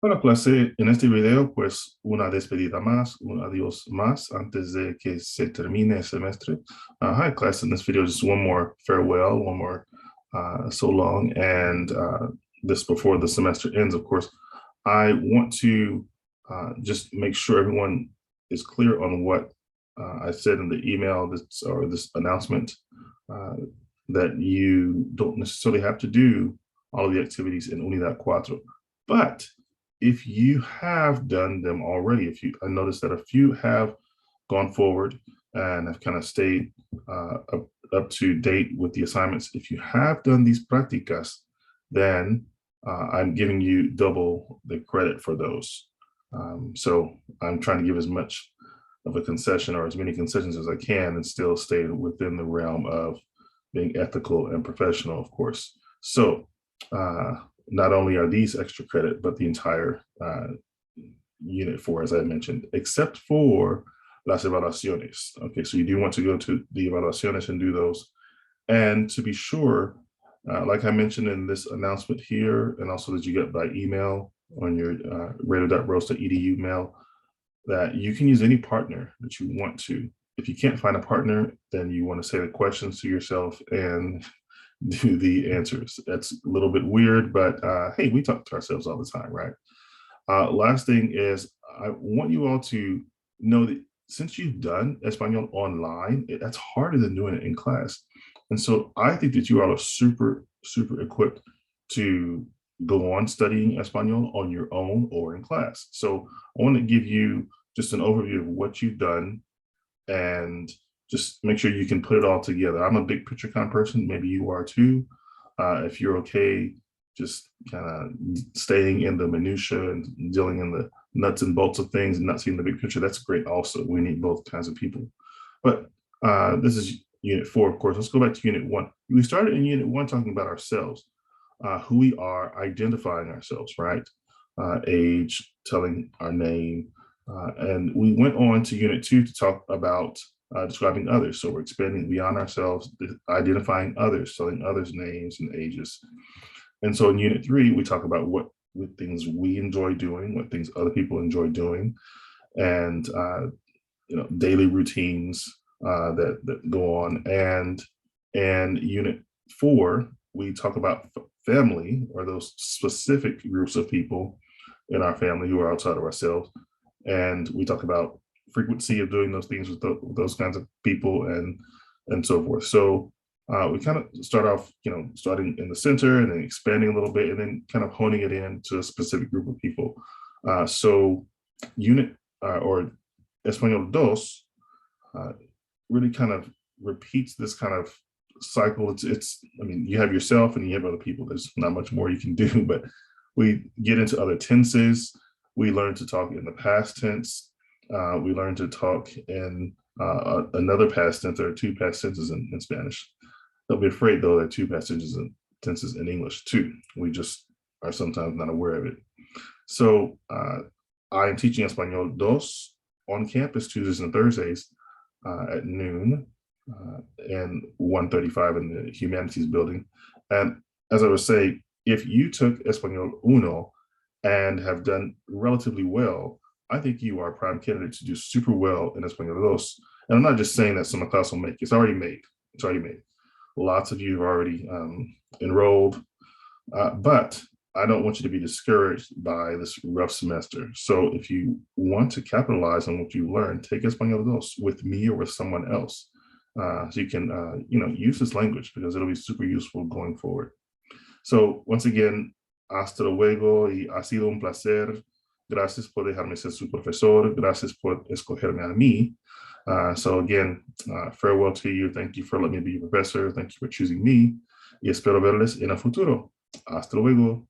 Bueno, clase, en este video, pues una despedida más, un adiós más antes de que se termine el semestre. Hi, class. In this video, just one more farewell, one more so long, and this before the semester ends, of course. I want to just make sure everyone is clear on what I said in the email or this announcement that you don't necessarily have to do all of the activities in Unidad Cuatro. But if you have done them already, I noticed that a few have gone forward and have kind of stayed up to date with the assignments. If you have done these practicas, then I'm giving you double the credit for those. So I'm trying to give as much of a concession or as many concessions as I can and still stay within the realm of being ethical and professional, of course. So not only are these extra credit, but the entire unit 4, as I mentioned, except for las evaluaciones. Okay, so you do want to go to the evaluaciones and do those. And to be sure, like I mentioned in this announcement here, and also that you get by email on your radio.rose.edu mail, that you can use any partner that you want to. If you can't find a partner, then you want to say the questions to yourself and do the answers. That's a little bit weird, but hey, we talk to ourselves all the time, right? Last thing is, I want you all to know that since you've done Espanol online, that's harder than doing it in class. And so I think that you all are super, super equipped to go on studying Espanol on your own or in class. So I want to give you just an overview of what you've done and just make sure you can put it all together. I'm a big picture kind of person. Maybe you are too. If you're okay, just kind of staying in the minutia and dealing in the nuts and bolts of things and not seeing the big picture, that's great also. We need both kinds of people. But this is unit 4, of course. Let's go back to unit 1. We started in unit 1 talking about ourselves, who we are, identifying ourselves, right? Age, telling our name. And we went on to unit 2 to talk about describing others. So we're expanding beyond ourselves, identifying others, telling others names and ages. And so in unit 3, we talk about what things we enjoy doing, what things other people enjoy doing, and daily routines that go on. And unit 4, we talk about family, or those specific groups of people in our family who are outside of ourselves. And we talk about frequency of doing those things with those kinds of people and so forth. So we kind of start off, starting in the center and then expanding a little bit and then kind of honing it in to a specific group of people. So unit or Espanol dos really kind of repeats this kind of cycle. I mean, you have yourself and you have other people. There's not much more you can do, but we get into other tenses. We learn to talk in the past tense. We learn to talk in another past tense. There are 2 past tenses in Spanish. Don't be afraid, though, there are 2 past tenses in English, too. We just are sometimes not aware of it. So I am teaching Espanol dos on campus Tuesdays and Thursdays at noon and 1:35 in the Humanities building. And as I was saying, if you took Espanol uno and have done relatively well, I think you are a prime candidate to do super well in Espanol dos. And I'm not just saying that some class will make it. It's already made. It's already made. Lots of you have already enrolled, but I don't want you to be discouraged by this rough semester. So if you want to capitalize on what you learn, take Espanol dos with me or with someone else. So you can, use this language because it'll be super useful going forward. So once again, hasta luego y ha sido un placer. Gracias por dejarme ser su profesor. Gracias por escogerme a mí. So again, farewell to you. Thank you for letting me be your professor. Thank you for choosing me. Y espero verles en el futuro. Hasta luego.